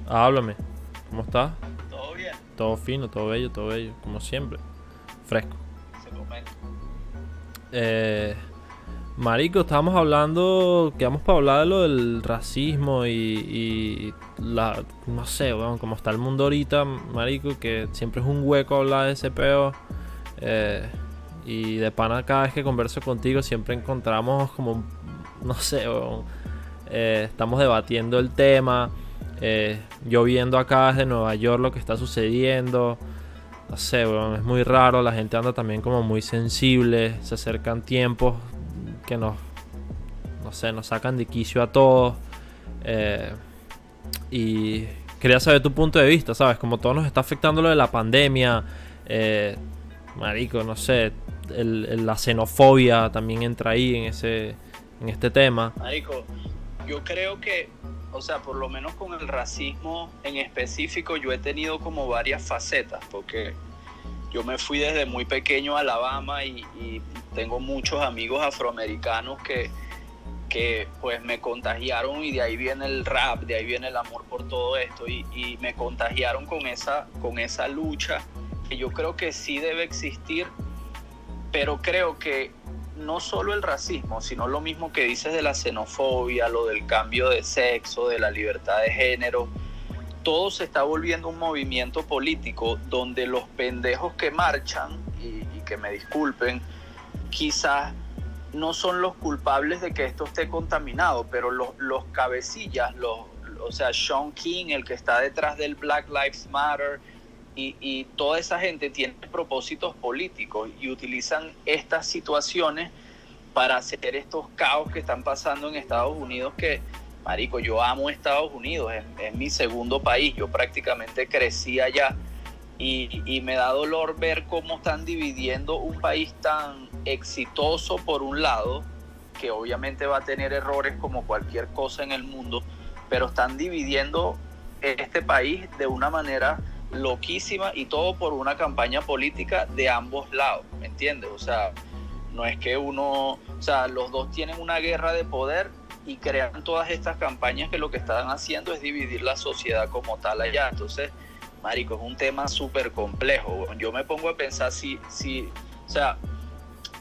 Háblame, ¿cómo estás? Todo bien, Todo fino, todo bello, como siempre. Fresco. se comenta. Eh, Marico, estábamos hablando, quedamos para hablar de lo del racismo no sé, weón, como está el mundo ahorita, marico, que siempre es un hueco hablar de ese peo. Eh, y de pana cada vez que converso contigo siempre encontramos como, no sé, weón, estamos debatiendo el tema. Yo viendo acá desde Nueva York lo que está sucediendo. No sé, weón, es muy raro. La gente anda también como muy sensible. Se acercan tiempos que no sé, nos sacan de quicio a todos. Eh, y quería saber tu punto de vista, ¿sabes? Como todo nos está afectando lo de la pandemia. Eh, Marico, no sé. La xenofobia también entra ahí en este tema. Marico, yo creo que, o sea, por lo menos con el racismo en específico, yo he tenido como varias facetas, porque yo me fui desde muy pequeño a Alabama y tengo muchos amigos afroamericanos que pues me contagiaron y de ahí viene el rap, de ahí viene el amor por todo esto y me contagiaron con esa lucha que yo creo que sí debe existir, pero creo que no solo el racismo, sino lo mismo que dices de la xenofobia, lo del cambio de sexo, de la libertad de género, todo se está volviendo un movimiento político donde los pendejos que marchan, y que me disculpen, quizás no son los culpables de que esto esté contaminado, pero los cabecillas, o sea, Sean King, el que está detrás del Black Lives Matter, y toda esa gente tiene propósitos políticos y utilizan estas situaciones para hacer estos caos que están pasando en Estados Unidos que, marico, yo amo Estados Unidos, es mi segundo país, yo prácticamente crecí allá y me da dolor ver cómo están dividiendo un país tan exitoso por un lado, que obviamente va a tener errores como cualquier cosa en el mundo, pero están dividiendo este país de una manera loquísima y todo por una campaña política de ambos lados, ¿me entiendes? O sea, no es que o sea, los dos tienen una guerra de poder y crean todas estas campañas que lo que están haciendo es dividir la sociedad como tal allá. Entonces, marico, es un tema súper complejo. Yo me pongo a pensar o sea,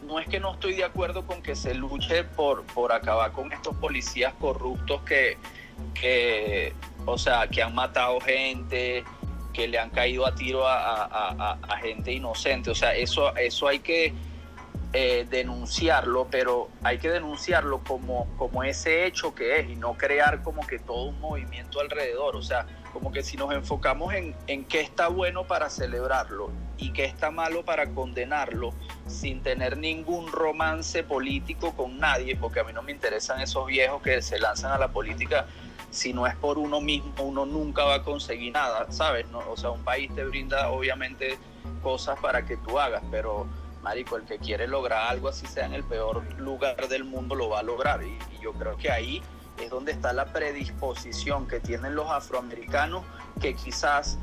no es que no estoy de acuerdo con que se luche por acabar con estos policías corruptos que, o sea, que han matado gente, que le han caído a tiro a gente inocente. O sea, eso hay que denunciarlo, pero hay que denunciarlo como ese hecho que es y no crear como que todo un movimiento alrededor. O sea, como que si nos enfocamos en qué está bueno para celebrarlo y qué está malo para condenarlo sin tener ningún romance político con nadie, porque a mí no me interesan esos viejos que se lanzan a la política. Si no es por uno mismo, uno nunca va a conseguir nada, ¿sabes? ¿No? O sea, un país te brinda obviamente cosas para que tú hagas, pero marico, el que quiere lograr algo así sea en el peor lugar del mundo lo va a lograr y yo creo que ahí es donde está la predisposición que tienen los afroamericanos que quizás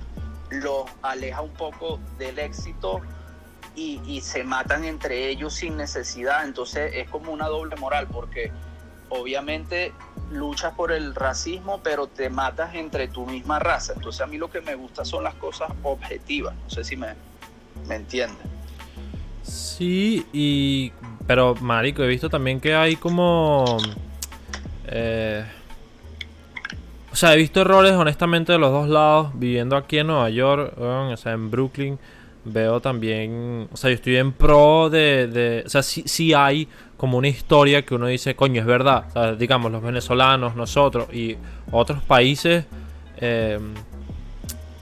los aleja un poco del éxito y se matan entre ellos sin necesidad. Entonces es como una doble moral porque obviamente luchas por el racismo pero te matas entre tu misma raza. Entonces a mí lo que me gusta son las cosas objetivas, no sé si me entienden. Sí, pero marico, he visto también que hay como... eh, o sea, he visto errores honestamente de los dos lados. Viviendo aquí en Nueva York, o sea, en Brooklyn, veo también... O sea, yo estoy en pro o sea, sí hay como una historia que uno dice, coño, es verdad. O sea, digamos, los venezolanos, nosotros y otros países eh,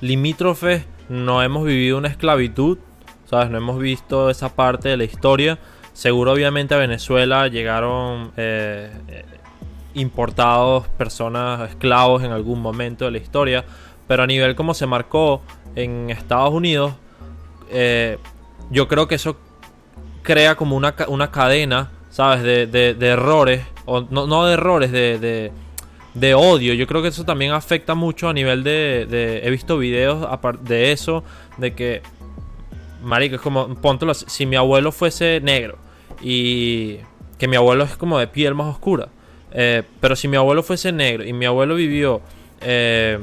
limítrofes no hemos vivido una esclavitud, ¿sabes? No hemos visto esa parte de la historia. Seguro, obviamente, a Venezuela llegaron importados personas, esclavos en algún momento de la historia. Pero a nivel como se marcó en Estados Unidos, eh, yo creo que eso crea como una cadena, ¿sabes? De errores, o no de errores, de odio. Yo creo que eso también afecta mucho a nivel he visto videos de eso, de que, marico, es como, póntelo así, si mi abuelo fuese negro, y que mi abuelo es como de piel más oscura, pero si mi abuelo fuese negro y mi abuelo vivió, eh,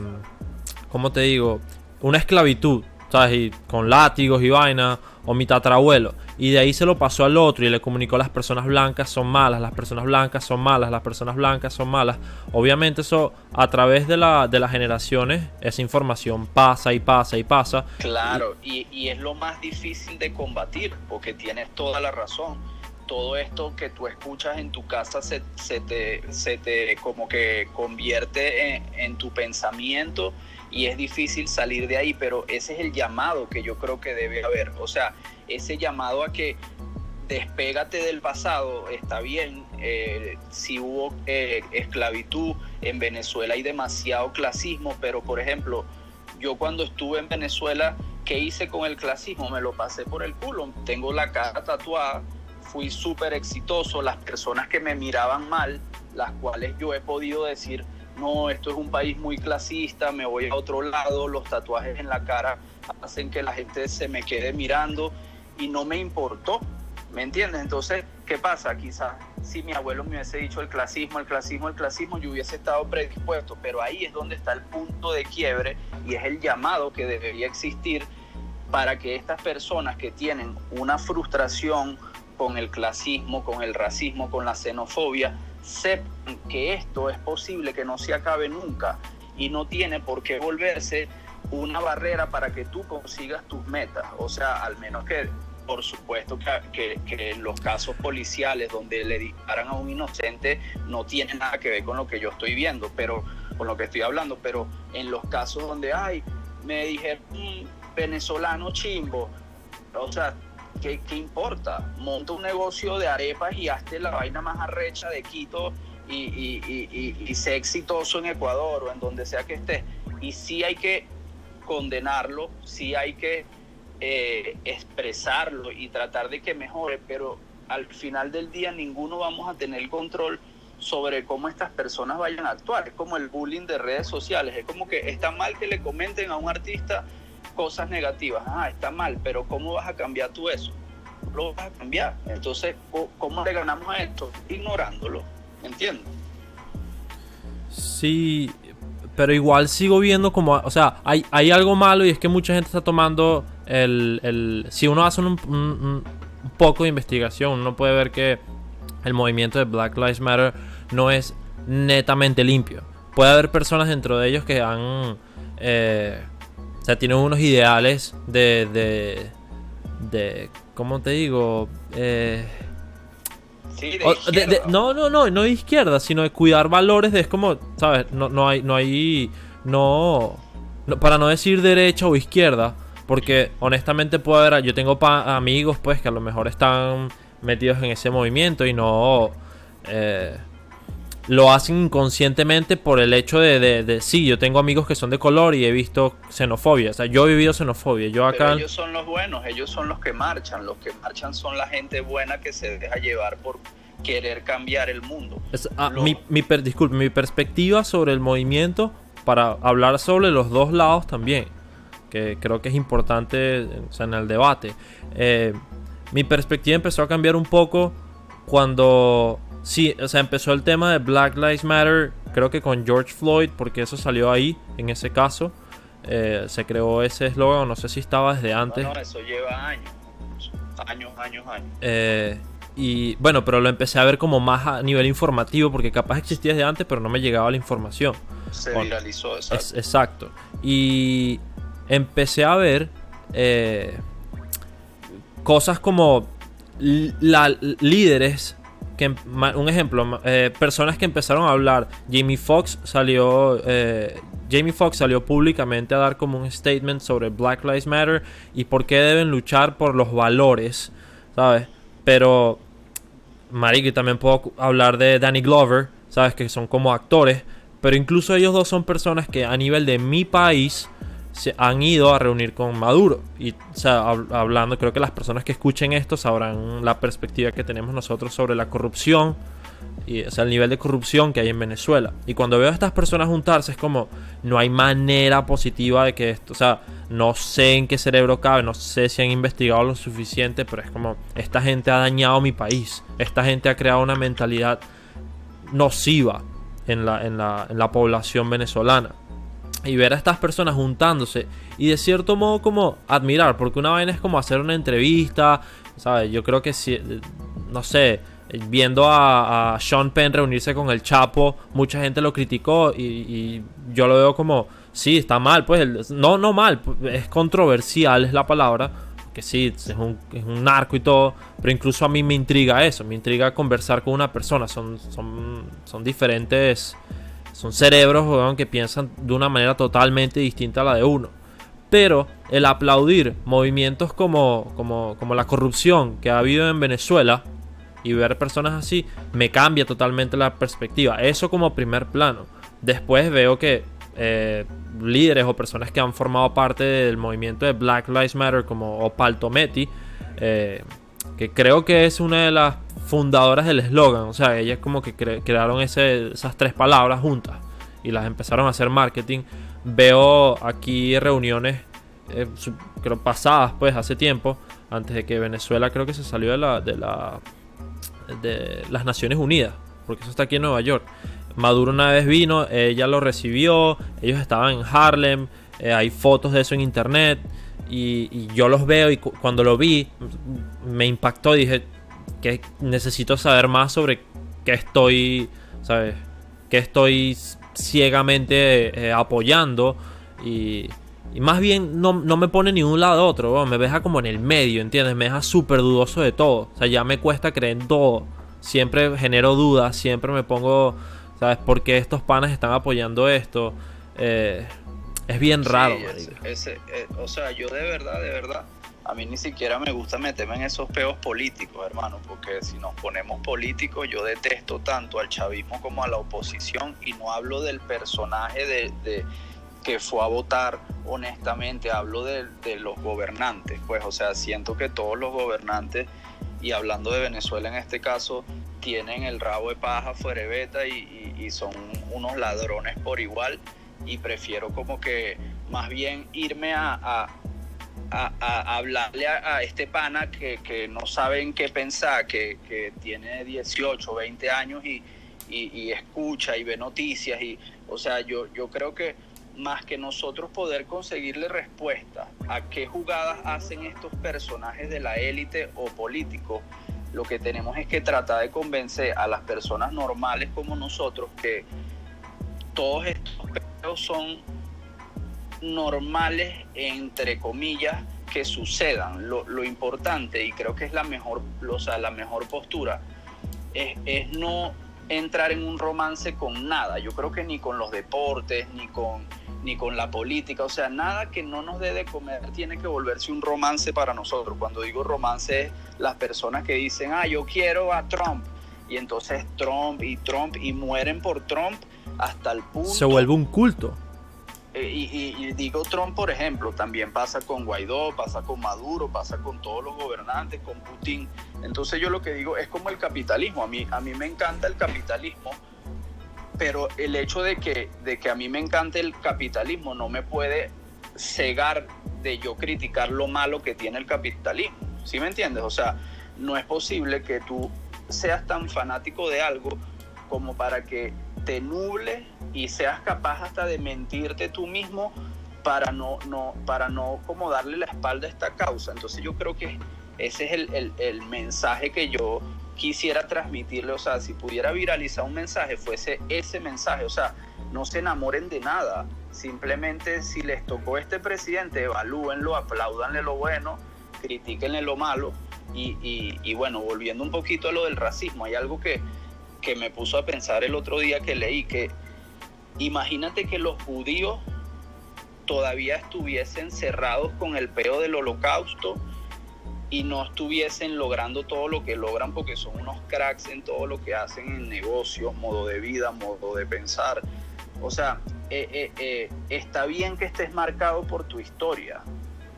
¿cómo te digo? Una esclavitud, ¿sabes? Y con látigos y vaina, o mi tatarabuelo. Y de ahí se lo pasó al otro y le comunicó: las personas blancas son malas, las personas blancas son malas, las personas blancas son malas. Obviamente eso, a través de las generaciones, esa información pasa y pasa y pasa. Claro, y es lo más difícil de combatir, porque tienes toda la razón. Todo esto que tú escuchas en tu casa se te como que convierte en tu pensamiento, y es difícil salir de ahí, pero ese es el llamado que yo creo que debe haber. O sea, ese llamado a que despégate del pasado. Está bien, si hubo esclavitud en Venezuela, hay demasiado clasismo, pero por ejemplo, yo cuando estuve en Venezuela, ¿qué hice con el clasismo? Me lo pasé por el culo. Tengo la cara tatuada, fui súper exitoso. Las personas que me miraban mal, las cuales yo he podido decir: no, esto es un país muy clasista, me voy a otro lado, los tatuajes en la cara hacen que la gente se me quede mirando, y no me importó, ¿me entiendes? Entonces, ¿qué pasa? Quizás si mi abuelo me hubiese dicho el clasismo, yo hubiese estado predispuesto, pero ahí es donde está el punto de quiebre, y es el llamado que debería existir para que estas personas que tienen una frustración con el clasismo, con el racismo, con la xenofobia, sepan que esto es posible, que no se acabe nunca, y no tiene por qué volverse una barrera para que tú consigas tus metas. O sea, al menos que, por supuesto, que en los casos policiales donde le disparan a un inocente no tiene nada que ver con lo que yo estoy viendo, pero con lo que estoy hablando, pero en los casos donde me dijeron venezolano chimbo, o sea, ¿qué importa? Monta un negocio de arepas y hazte la vaina más arrecha de Quito y sé exitoso en Ecuador o en donde sea que estés. Y sí hay que condenarlo, sí hay que expresarlo y tratar de que mejore, pero al final del día ninguno vamos a tener control sobre cómo estas personas vayan a actuar. Es como el bullying de redes sociales, es como que está mal que le comenten a un artista cosas negativas, está mal, pero ¿cómo vas a cambiar tú eso? No lo vas a cambiar. Entonces, ¿cómo le ganamos a esto? Ignorándolo, ¿entiendes? Sí, pero igual sigo viendo como, o sea, hay algo malo, y es que mucha gente está tomando si uno hace un poco de investigación, uno puede ver que el movimiento de Black Lives Matter no es netamente limpio. Puede haber personas dentro de ellos que han o sea, tienen unos ideales de ¿cómo te digo? Sí, de izquierda. No de izquierda, sino de cuidar valores. Es como, ¿sabes? Para no decir derecha o izquierda, porque honestamente puede haber, yo tengo amigos pues que a lo mejor están metidos en ese movimiento y no lo hacen inconscientemente por el hecho de sí, yo tengo amigos que son de color y he visto xenofobia. O sea, yo he vivido xenofobia. Pero ellos son los buenos, ellos son los que marchan. Los que marchan son la gente buena que se deja llevar por querer cambiar el mundo. Mi perspectiva sobre el movimiento, para hablar sobre los dos lados también, que creo que es importante, o sea, en el debate. Mi perspectiva empezó a cambiar un poco cuando... Sí, o sea, empezó el tema de Black Lives Matter, creo que con George Floyd, porque eso salió ahí, en ese caso. Se creó ese eslogan, no sé si estaba desde antes. No, eso lleva años. Y bueno, pero lo empecé a ver como más a nivel informativo, porque capaz existía desde antes, pero no me llegaba la información. Se viralizó, exacto. Exacto. Y empecé a ver cosas como líderes. Un ejemplo, personas que empezaron a hablar. Jamie Foxx salió públicamente a dar como un statement sobre Black Lives Matter y por qué deben luchar por los valores, ¿sabes? Pero, marico, y también puedo hablar de Danny Glover, ¿sabes? Que son como actores, pero incluso ellos dos son personas que a nivel de mi país se han ido a reunir con Maduro. Y, o sea, hablando, creo que las personas que escuchen esto sabrán la perspectiva que tenemos nosotros sobre la corrupción, y, o sea, el nivel de corrupción que hay en Venezuela. Y cuando veo a estas personas juntarse, es como, no hay manera positiva de que esto, o sea, no sé en qué cerebro cabe, no sé si han investigado lo suficiente, pero es como, esta gente ha dañado mi país, esta gente ha creado una mentalidad nociva en la población venezolana. y ver a estas personas juntándose y de cierto modo como admirar, porque una vaina es como hacer una entrevista, ¿sabes? Yo creo que si, no sé, viendo a Sean Penn reunirse con el Chapo, mucha gente lo criticó y yo lo veo como, sí, está mal, pues, no mal, es controversial es la palabra, que sí, es un narco y todo, pero incluso a mí me intriga eso, me intriga conversar con una persona, son diferentes. Son cerebros, weón, que piensan de una manera totalmente distinta a la de uno. Pero el aplaudir movimientos como la corrupción que ha habido en Venezuela y ver personas así, me cambia totalmente la perspectiva. Eso como primer plano. Después veo que líderes o personas que han formado parte del movimiento de Black Lives Matter, como Opal Tometi, que creo que es una de las fundadoras del eslogan, o sea, ellas como que crearon esas 3 palabras juntas y las empezaron a hacer marketing. Veo aquí reuniones creo pasadas, pues hace tiempo, antes de que Venezuela creo que se salió de las Naciones Unidas, porque eso está aquí en Nueva York. Maduro una vez vino, ella lo recibió, ellos estaban en Harlem, hay fotos de eso en internet y yo los veo y cuando lo vi me impactó, dije que necesito saber más sobre qué estoy, ¿sabes? Qué estoy ciegamente apoyando y más bien no me pone ni un lado a otro, bro. Me deja como en el medio, ¿entiendes? Me deja súper dudoso de todo, o sea, ya me cuesta creer en todo, siempre genero dudas, siempre me pongo, ¿sabes? ¿Por qué estos panas están apoyando esto? Es bien raro, o sea, yo de verdad, a mí ni siquiera me gusta meterme en esos peos políticos, hermano, porque si nos ponemos políticos, yo detesto tanto al chavismo como a la oposición, y no hablo del personaje de que fue a votar honestamente, hablo de los gobernantes, pues, o sea, siento que todos los gobernantes, y hablando de Venezuela en este caso, tienen el rabo de paja fuera de beta y son unos ladrones por igual, y prefiero como que más bien irme a hablarle a este pana que no sabe en qué pensar, que tiene 18, 20 años y escucha y ve noticias, y o sea, yo creo que más que nosotros poder conseguirle respuesta a qué jugadas hacen estos personajes de la élite o políticos, lo que tenemos es que tratar de convencer a las personas normales como nosotros que todos estos peos son normales, entre comillas, que sucedan. Lo importante, y creo que es la mejor postura, es no entrar en un romance con nada. Yo creo que ni con los deportes, ni con la política, o sea, nada que no nos dé de comer tiene que volverse un romance para nosotros. Cuando digo romance es las personas que dicen, yo quiero a Trump, y entonces Trump y mueren por Trump hasta el punto... Se vuelve un culto. Y digo Trump, por ejemplo, también pasa con Guaidó, pasa con Maduro, pasa con todos los gobernantes, con Putin. Entonces yo lo que digo es como el capitalismo. A mí me encanta el capitalismo, pero el hecho de que a mí me encante el capitalismo no me puede cegar de yo criticar lo malo que tiene el capitalismo. ¿Sí me entiendes? O sea, no es posible que tú seas tan fanático de algo como para que te nuble y seas capaz hasta de mentirte tú mismo para no como darle la espalda a esta causa. Entonces yo creo que ese es el mensaje que yo quisiera transmitirle. O sea, si pudiera viralizar un mensaje, fuese ese mensaje. O sea, no se enamoren de nada, simplemente si les tocó este presidente, evalúenlo, apláudanle lo bueno, critíquenle lo malo. Y bueno, volviendo un poquito a lo del racismo, hay algo que me puso a pensar el otro día que leí, que imagínate que los judíos todavía estuviesen cerrados con el peo del holocausto y no estuviesen logrando todo lo que logran, porque son unos cracks en todo lo que hacen en negocios, modo de vida, modo de pensar. O sea, está bien que estés marcado por tu historia,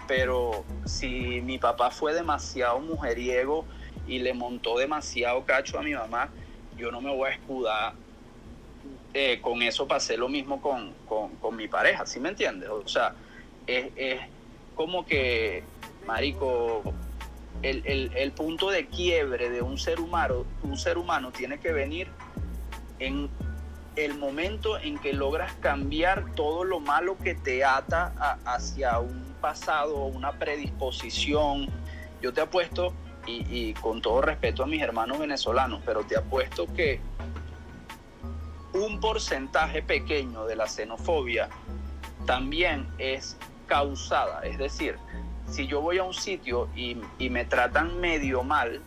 pero si mi papá fue demasiado mujeriego y le montó demasiado cacho a mi mamá, yo no me voy a escudar con eso. Pasé lo mismo con mi pareja, ¿sí me entiendes? O sea, es como que, marico, el punto de quiebre de un ser humano tiene que venir en el momento en que logras cambiar todo lo malo que te ata hacia un pasado o una predisposición. Yo te apuesto, y con todo respeto a mis hermanos venezolanos, pero te apuesto que un porcentaje pequeño de la xenofobia también es causada. Es decir, si yo voy a un sitio y me tratan medio mal,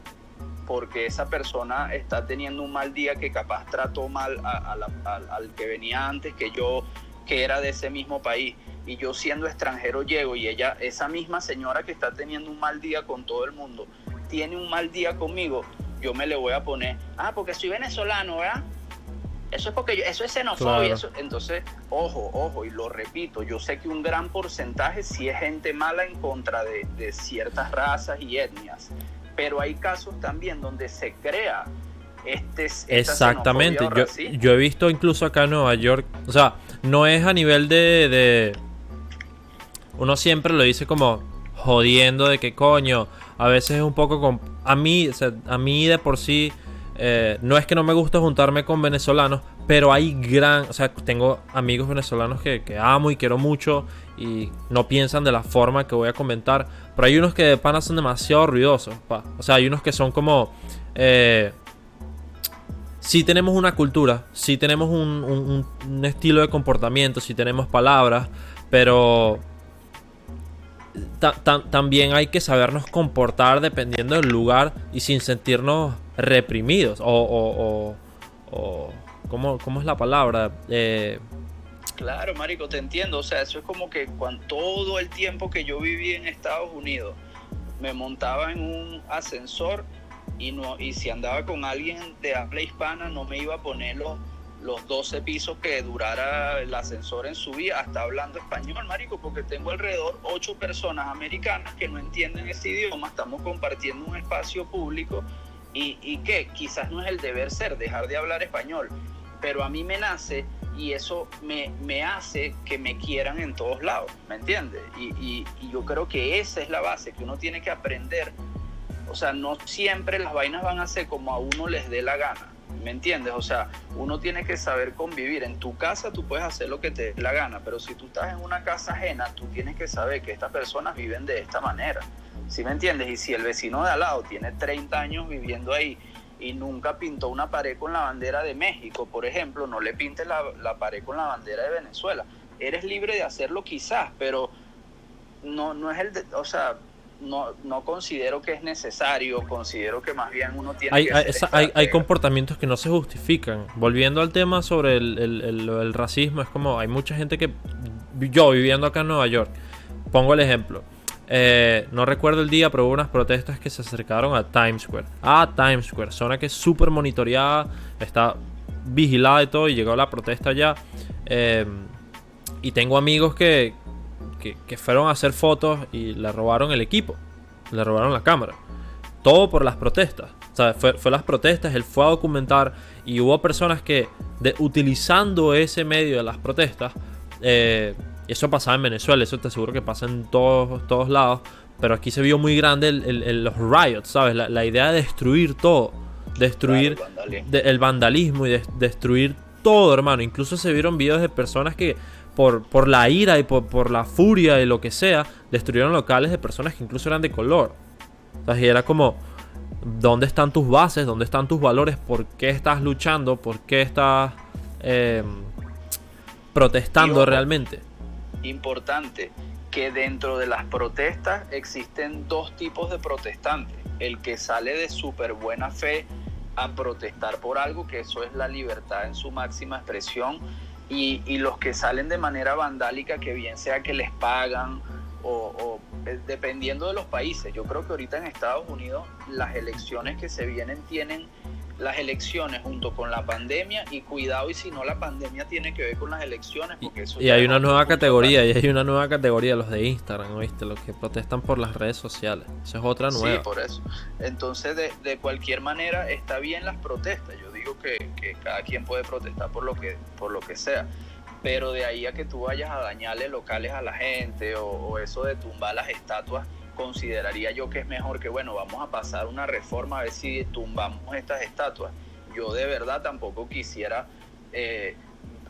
porque esa persona está teniendo un mal día que capaz trató mal al que venía antes que yo, que era de ese mismo país, y yo siendo extranjero llego y esa misma señora que está teniendo un mal día con todo el mundo, tiene un mal día conmigo, yo me le voy a poner, porque soy venezolano, ¿verdad? Eso es porque eso es xenofobia. Claro. Entonces, ojo, y lo repito, yo sé que un gran porcentaje sí es gente mala en contra de ciertas razas y etnias, pero hay casos también donde se crea exactamente. Yo he visto incluso acá en Nueva York, o sea, no es a nivel de uno siempre lo dice como jodiendo de que coño, a veces es un poco a mí de por sí no es que no me guste juntarme con venezolanos, pero hay tengo amigos venezolanos que amo y quiero mucho y no piensan de la forma que voy a comentar, pero hay unos que de pana son demasiado ruidosos, o sea, hay unos que son como sí tenemos una cultura, sí tenemos un estilo de comportamiento, sí tenemos palabras, pero también hay que sabernos comportar dependiendo del lugar y sin sentirnos reprimidos o ¿cómo es la palabra? Claro, marico, te entiendo. O sea, eso es como que todo el tiempo que yo viví en Estados Unidos me montaba en un ascensor y si andaba con alguien de habla hispana no me iba a poner los 12 pisos que durara el ascensor en subida hasta hablando español, marico, porque tengo alrededor 8 personas americanas que no entienden ese idioma, estamos compartiendo un espacio público y que quizás no es el deber ser, dejar de hablar español, pero a mí me nace y eso me hace que me quieran en todos lados, ¿me entiendes? Y yo creo que esa es la base, que uno tiene que aprender, o sea, no siempre las vainas van a ser como a uno les dé la gana, ¿me entiendes? O sea, uno tiene que saber convivir. En tu casa tú puedes hacer lo que te dé la gana, pero si tú estás en una casa ajena, tú tienes que saber que estas personas viven de esta manera, ¿sí me entiendes? Y si el vecino de al lado tiene 30 años viviendo ahí y nunca pintó una pared con la bandera de México, por ejemplo, no le pintes la pared con la bandera de Venezuela. Eres libre de hacerlo quizás, pero no es o sea, no considero que es necesario, considero que más bien uno tiene hay comportamientos que no se justifican. Volviendo al tema sobre el racismo, es como hay mucha gente que, yo viviendo acá en Nueva York, pongo el ejemplo, no recuerdo el día, pero hubo unas protestas que se acercaron a Times Square, zona que es súper monitoreada, está vigilada y todo, y llegó la protesta allá, y tengo amigos que fueron a hacer fotos y le robaron el equipo, le robaron la cámara, todo por las protestas. O sea, fue las protestas, él fue a documentar y hubo personas que utilizando ese medio de las protestas, eso pasaba en Venezuela, eso te aseguro que pasa en todos lados, pero aquí se vio muy grande los riots, ¿sabes? La idea de destruir todo, destruir el vandalismo y destruir todo, hermano. Incluso se vieron videos de personas que por la ira y por la furia y lo que sea, destruyeron locales de personas que incluso eran de color. O sea, y era como, ¿dónde están tus bases? ¿Dónde están tus valores? ¿Por qué estás luchando? ¿Por qué estás protestando realmente? Importante, que dentro de las protestas existen dos tipos de protestantes. El que sale de súper buena fe a protestar por algo, que eso es la libertad en su máxima expresión, y los que salen de manera vandálica, que bien sea que les pagan o dependiendo de los países. Yo creo que ahorita en Estados Unidos las elecciones que se vienen tienen las elecciones junto con la pandemia, y cuidado y si no la pandemia tiene que ver con las elecciones, porque eso y hay una nueva categoría, los de Instagram, ¿viste? Los que protestan por las redes sociales. Esa es otra nueva. Sí, por eso. Entonces, de cualquier manera, está bien las protestas. Yo digo que cada quien puede protestar por lo que sea, pero de ahí a que tú vayas a dañarle locales a la gente o eso de tumbar las estatuas, consideraría yo que es mejor que, bueno, vamos a pasar una reforma a ver si tumbamos estas estatuas. Yo de verdad tampoco quisiera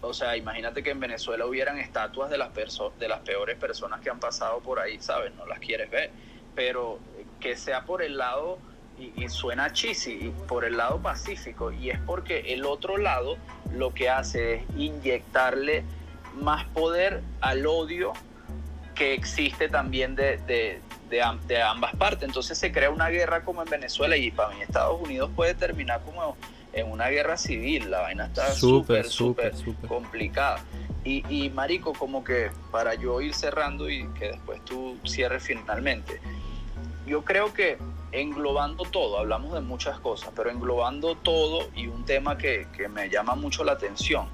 o sea, imagínate que en Venezuela hubieran estatuas de las peores personas que han pasado por ahí, ¿sabes? No las quieres ver, pero que sea por el lado, y suena cheesy, y por el lado pacífico, y es porque el otro lado lo que hace es inyectarle más poder al odio que existe también de ambas partes. Entonces se crea una guerra como en Venezuela, y para mí Estados Unidos puede terminar como en una guerra civil. La vaina está súper complicada. Y marico, como que para yo ir cerrando y que después tú cierres finalmente, yo creo que englobando todo, hablamos de muchas cosas, pero englobando todo, y un tema que me llama mucho la atención,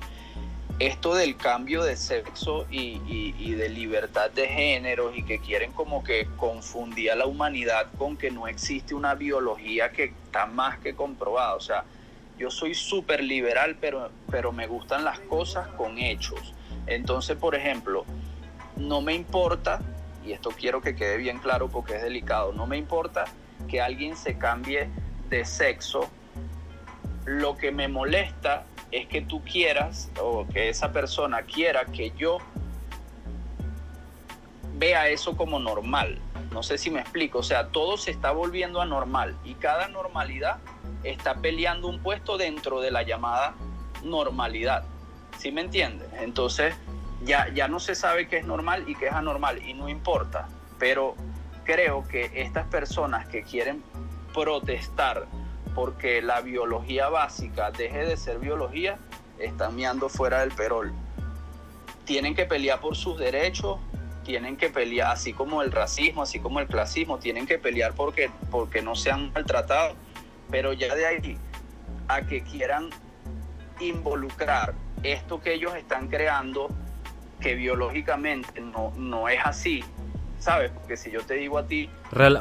esto del cambio de sexo y de libertad de géneros, y que quieren como que confundir a la humanidad con que no existe una biología que está más que comprobada. O sea, yo soy súper liberal, pero me gustan las cosas con hechos. Entonces, por ejemplo, no me importa, y esto quiero que quede bien claro porque es delicado, no me importa que alguien se cambie de sexo. Lo que me molesta es que tú quieras, o que esa persona quiera que yo vea eso como normal. No sé si me explico. O sea, todo se está volviendo anormal, y cada normalidad está peleando un puesto dentro de la llamada normalidad. ¿Sí me entiendes? Entonces ya no se sabe qué es normal y qué es anormal, y no importa. Pero creo que estas personas que quieren protestar porque la biología básica deje de ser biología, están meando fuera del perol. Tienen que pelear por sus derechos, tienen que pelear, así como el racismo, así como el clasismo, tienen que pelear porque no sean maltratados. Pero ya de ahí a que quieran involucrar esto que ellos están creando, que biológicamente no es así, ¿sabes? Porque si yo te digo a ti...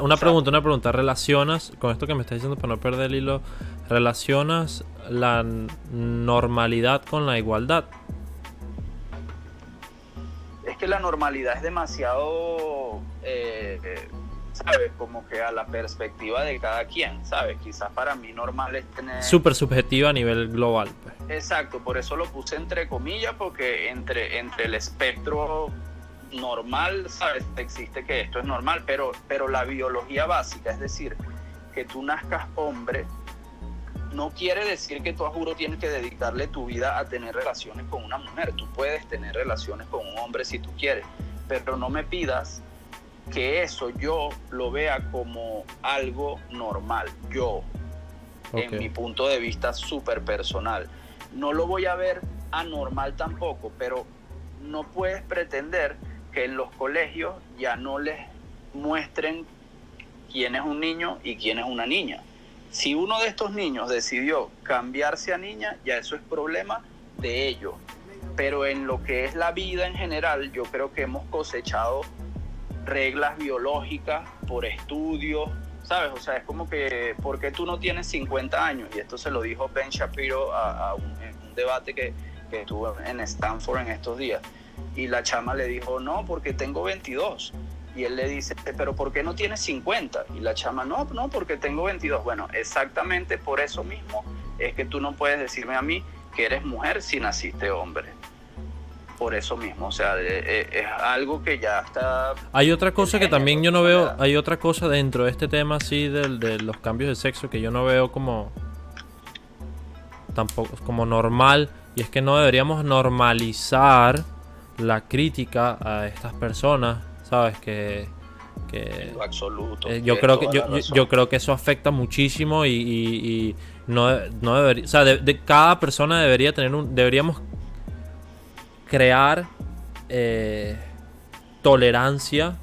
Una pregunta. ¿Relacionas, con esto que me estás diciendo para no perder el hilo, relacionas la normalidad con la igualdad? Es que la normalidad es demasiado, ¿sabes? Como que a la perspectiva de cada quien, ¿sabes? Quizás para mí normal es tener... Súper subjetiva a nivel global, pues. Exacto, por eso lo puse entre comillas, porque entre el espectro normal, ¿sabes? Existe que esto es normal, pero la biología básica, es decir, que tú nazcas hombre, no quiere decir que tú a juro tienes que dedicarle tu vida a tener relaciones con una mujer. Tú puedes tener relaciones con un hombre si tú quieres, pero no me pidas que eso yo lo vea como algo normal. Yo, en mi punto de vista súper personal, no lo voy a ver anormal tampoco, pero no puedes pretender que en los colegios ya no les muestren quién es un niño y quién es una niña. Si uno de estos niños decidió cambiarse a niña, ya eso es problema de ellos. Pero en lo que es la vida en general, yo creo que hemos cosechado reglas biológicas por estudios, ¿sabes? O sea, es como que, ¿por qué tú no tienes 50 años? Y esto se lo dijo Ben Shapiro en un debate que tuvo en Stanford en estos días. Y la chama le dijo, no, porque tengo 22. Y él le dice, ¿pero por qué no tienes 50? Y la chama, no, porque tengo 22. Bueno, exactamente por eso mismo es que tú no puedes decirme a mí que eres mujer si naciste hombre. Por eso mismo, o sea, es algo que ya está... Hay otra cosa que también yo no veo, hay otra cosa dentro de este tema así de los cambios de sexo que yo no veo como tampoco como normal, y es que no deberíamos normalizar la crítica a estas personas, ¿sabes? Que en lo absoluto. Yo creo que eso afecta muchísimo y no debería, o sea, de cada persona deberíamos crear tolerancia,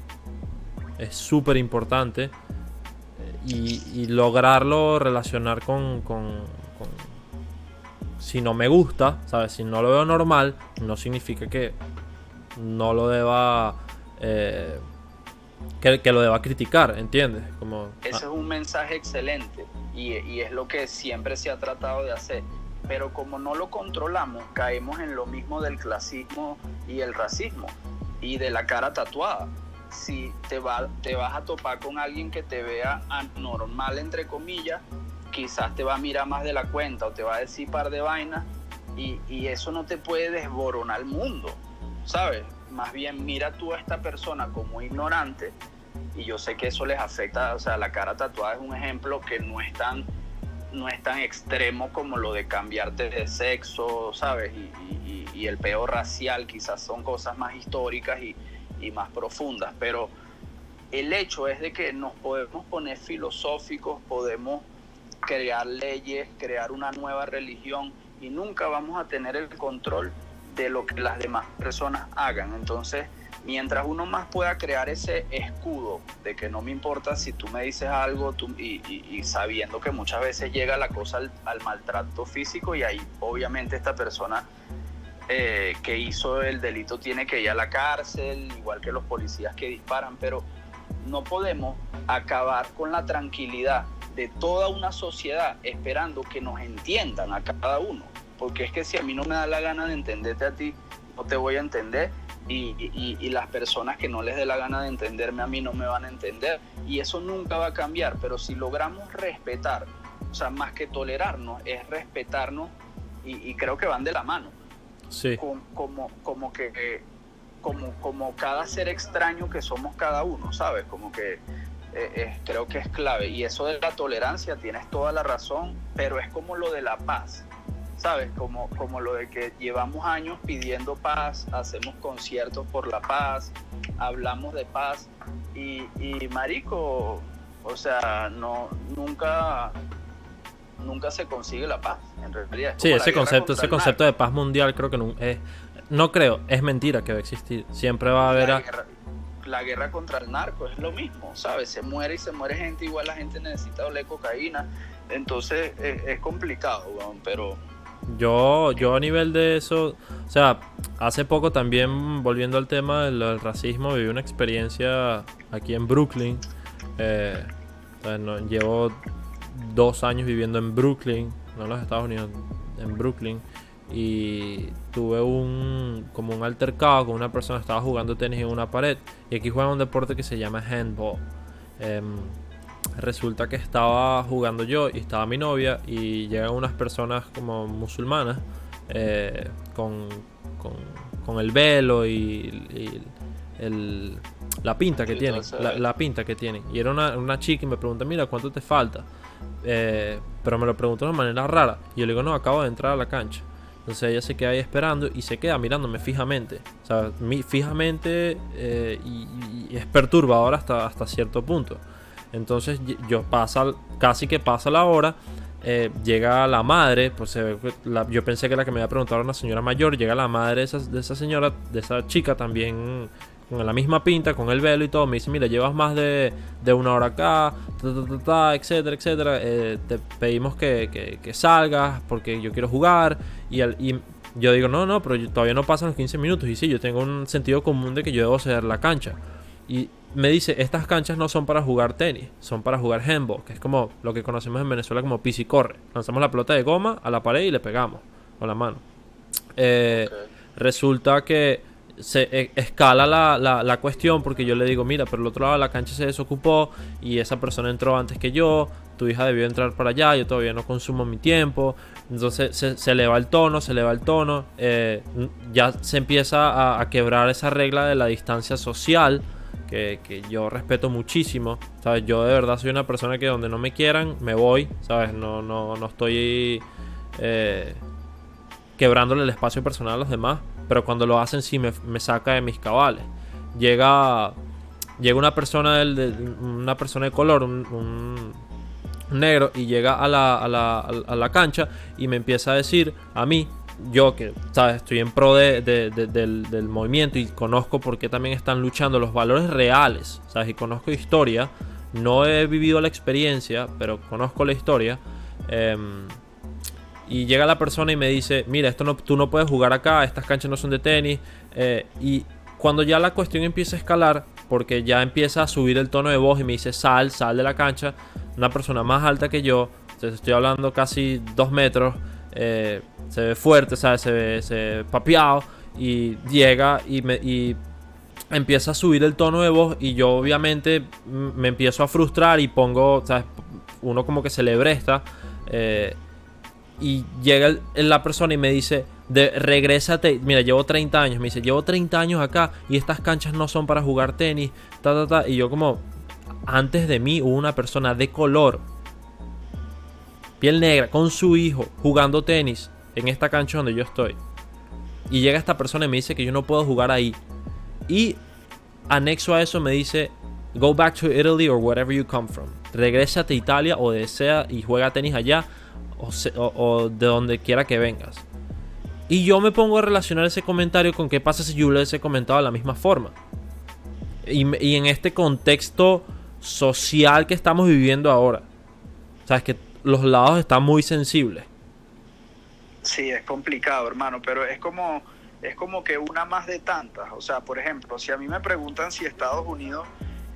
es súper importante, y lograrlo relacionar con si no me gusta, ¿sabes? Si no lo veo normal, no significa que no lo deba que lo deba criticar, ¿entiendes? Ese es un mensaje excelente y es lo que siempre se ha tratado de hacer. Pero como no lo controlamos, caemos en lo mismo del clasismo y el racismo y de la cara tatuada. Si te vas a topar con alguien que te vea anormal, entre comillas, quizás te va a mirar más de la cuenta o te va a decir par de vainas y eso no te puede desboronar el mundo, ¿sabes? Más bien mira tú a esta persona como ignorante, y yo sé que eso les afecta. O sea, la cara tatuada es un ejemplo que no es tan extremo como lo de cambiarte de sexo, ¿sabes? Y el peo racial quizás son cosas más históricas y más profundas, pero el hecho es de que nos podemos poner filosóficos, podemos crear leyes, crear una nueva religión, y nunca vamos a tener el control de lo que las demás personas hagan. Entonces, mientras uno más pueda crear ese escudo de que no me importa si tú me dices algo, y sabiendo que muchas veces llega la cosa al maltrato físico, y ahí obviamente esta persona que hizo el delito tiene que ir a la cárcel, igual que los policías que disparan, pero no podemos acabar con la tranquilidad de toda una sociedad esperando que nos entiendan a cada uno, porque es que si a mí no me da la gana de entenderte a ti, no te voy a entender, y las personas que no les dé la gana de entenderme a mí no me van a entender, y eso nunca va a cambiar. Pero si logramos respetar, o sea, más que tolerarnos, es respetarnos, y creo que van de la mano. Sí. Como cada ser extraño que somos cada uno, ¿sabes? Como que creo que es clave. Y eso de la tolerancia, tienes toda la razón, pero es como lo de la paz, ¿sabes? Como lo de que llevamos años pidiendo paz, hacemos conciertos por la paz, hablamos de paz, y marico, o sea, nunca se consigue la paz, en realidad. Sí, ese concepto de paz mundial creo que no creo, es mentira que va a existir. Siempre va a haber... La guerra contra el narco es lo mismo, ¿sabes? Se muere gente, igual la gente necesita oler cocaína. Entonces es complicado, weón, pero... Yo a nivel de eso, o sea, hace poco también, volviendo al tema del racismo, viví una experiencia aquí en Brooklyn. Llevo 2 años viviendo en Brooklyn, no en los Estados Unidos, en Brooklyn, y tuve como un altercado con una persona que estaba jugando tenis en una pared, y aquí juegan un deporte que se llama handball. Resulta que estaba jugando yo y estaba mi novia, y llegan unas personas como musulmanas con el velo y la pinta que tienen, la pinta que tienen. Y era una chica y me pregunta, mira, ¿cuánto te falta? Pero me lo preguntó de una manera rara, y yo le digo, no, acabo de entrar a la cancha. Entonces ella se queda ahí esperando y se queda mirándome fijamente, o sea, fijamente, y es perturbador hasta cierto punto. Entonces casi que pasa la hora, llega la madre, pues yo pensé que la que me había preguntado era una señora mayor. Llega la madre de esa señora, de esa chica también, con la misma pinta, con el velo y todo. Me dice, mira, llevas más de 1 hora acá, etcétera, etcétera. Te pedimos que salgas porque yo quiero jugar. Y yo digo, no, pero todavía no pasan los 15 minutos. Y sí, yo tengo un sentido común de que yo debo ceder la cancha. Y me dice, estas canchas no son para jugar tenis, son para jugar handball, que es como lo que conocemos en Venezuela como pis y corre. Lanzamos la pelota de goma a la pared y le pegamos con la mano. Okay. Resulta que se escala la cuestión, porque yo le digo, mira, pero el otro lado de la cancha se desocupó y esa persona entró antes que yo, tu hija debió entrar para allá, yo todavía no consumo mi tiempo. Entonces se eleva el tono, ya se empieza a quebrar esa regla de la distancia social, que yo respeto muchísimo, ¿sabes? Yo de verdad soy una persona que donde no me quieran, me voy, ¿sabes? No estoy quebrándole el espacio personal a los demás, pero cuando lo hacen sí me saca de mis cabales. Llega una persona una persona de color, un negro, y llega a la cancha y me empieza a decir a mí, yo que, ¿sabes?, estoy en pro del movimiento y conozco por qué también están luchando los valores reales, ¿sabes? Y conozco historia, no he vivido la experiencia, pero conozco la historia. Y llega la persona y me dice, mira, tú no puedes jugar acá, estas canchas no son de tenis. Y cuando ya la cuestión empieza a escalar, porque ya empieza a subir el tono de voz y me dice, sal de la cancha, una persona más alta que yo, estoy hablando casi 2 metros, se ve fuerte, ¿sabes? Se ve papeado, y llega y empieza a subir el tono de voz, y yo obviamente me empiezo a frustrar y pongo, ¿sabes? Uno como que se le bresta, Y llega la persona y me dice, regrésate, mira, llevo 30 años, me dice, llevo 30 años acá y estas canchas no son para jugar tenis, y yo como, antes de mí hubo una persona de color, piel negra, con su hijo, jugando tenis en esta cancha donde yo estoy. Y llega esta persona y me dice que yo no puedo jugar ahí. Y anexo a eso me dice, go back to Italy or wherever you come from. Regrésate a Italia o desea y juega tenis allá o de donde quiera que vengas. Y yo me pongo a relacionar ese comentario con qué pasa si yo le hubiese comentado de la misma forma. Y en este contexto social que estamos viviendo ahora. Sabes que los lados están muy sensibles. Sí, es complicado, hermano, pero es como que una más de tantas. O sea, por ejemplo, si a mí me preguntan si Estados Unidos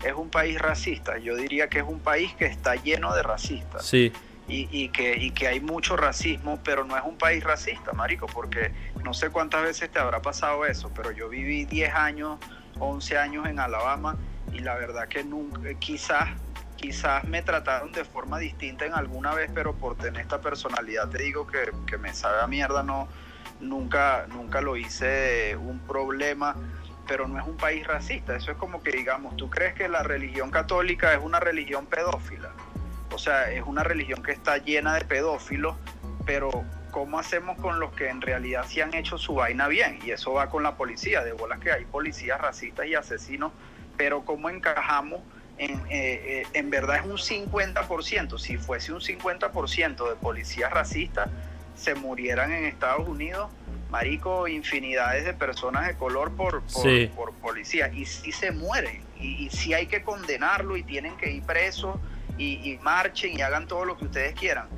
es un país racista, yo diría que es un país que está lleno de racistas. Sí. Y que hay mucho racismo, pero no es un país racista, marico, porque no sé cuántas veces te habrá pasado eso, pero yo viví 10 años, 11 años en Alabama y la verdad que nunca, quizás me trataron de forma distinta en alguna vez, pero por tener esta personalidad te digo que me sabe a mierda, nunca lo hice un problema, pero no es un país racista. Eso es como que, digamos, ¿tú crees que la religión católica es una religión pedófila? O sea, es una religión que está llena de pedófilos, pero ¿cómo hacemos con los que en realidad sí han hecho su vaina bien? Y eso va con la policía, de bolas que hay policías racistas y asesinos, pero ¿cómo encajamos? En verdad es un 50%. Si fuese un 50% de policías racistas se murieran en Estados Unidos, marico, infinidades de personas de color por policía, y sí se mueren, y sí hay que condenarlo y tienen que ir presos y marchen y hagan todo lo que ustedes quieran,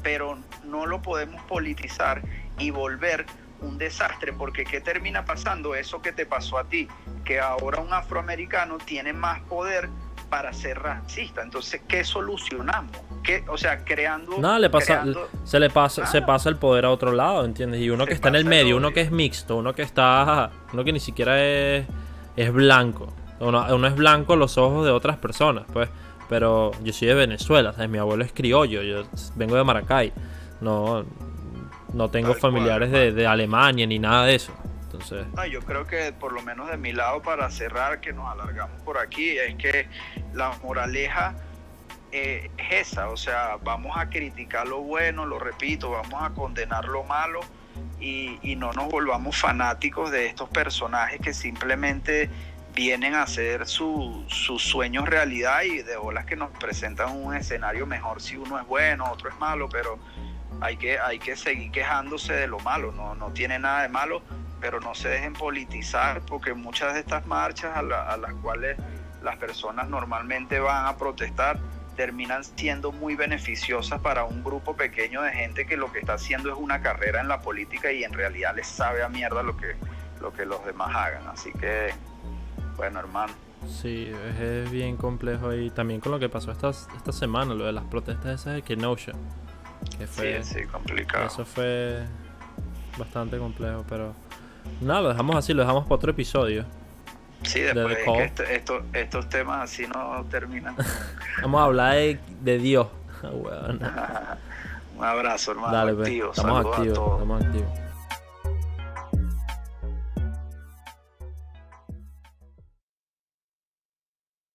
pero no lo podemos politizar y volver un desastre, porque ¿qué termina pasando? Eso que te pasó a ti, que ahora un afroamericano tiene más poder para ser racista. Entonces, ¿qué solucionamos? O sea, creando... No, se pasa el poder a otro lado, ¿entiendes? Y uno que está en el medio, uno que es mixto, uno que ni siquiera es blanco. Uno es blanco a los ojos de otras personas, pues. Pero yo soy de Venezuela, ¿sabes? Mi abuelo es criollo, yo vengo de Maracay. No tengo familiares de Alemania ni nada de eso. Entonces... No, yo creo que por lo menos de mi lado, para cerrar, que nos alargamos por aquí, es que la moraleja es esa. O sea, vamos a criticar lo bueno, lo repito, vamos a condenar lo malo y no nos volvamos fanáticos de estos personajes que simplemente vienen a hacer sus sueños realidad, y de bolas que nos presentan un escenario mejor si uno es bueno, otro es malo, pero hay que seguir quejándose de lo malo. No tiene nada de malo, pero no se dejen politizar, porque muchas de estas marchas a las cuales las personas normalmente van a protestar terminan siendo muy beneficiosas para un grupo pequeño de gente que lo que está haciendo es una carrera en la política y en realidad les sabe a mierda lo que los demás hagan. Así que, bueno, hermano. Sí, es bien complejo, y también con lo que pasó esta semana, lo de las protestas esas de Kenosha, que fue, sí, complicado. Eso fue bastante complejo, pero nada, lo dejamos así, lo dejamos para otro episodio. Sí, después es que estos temas así no terminan. Vamos a hablar de Dios. Un abrazo, hermano. Dale, pues, activo. Estamos activos.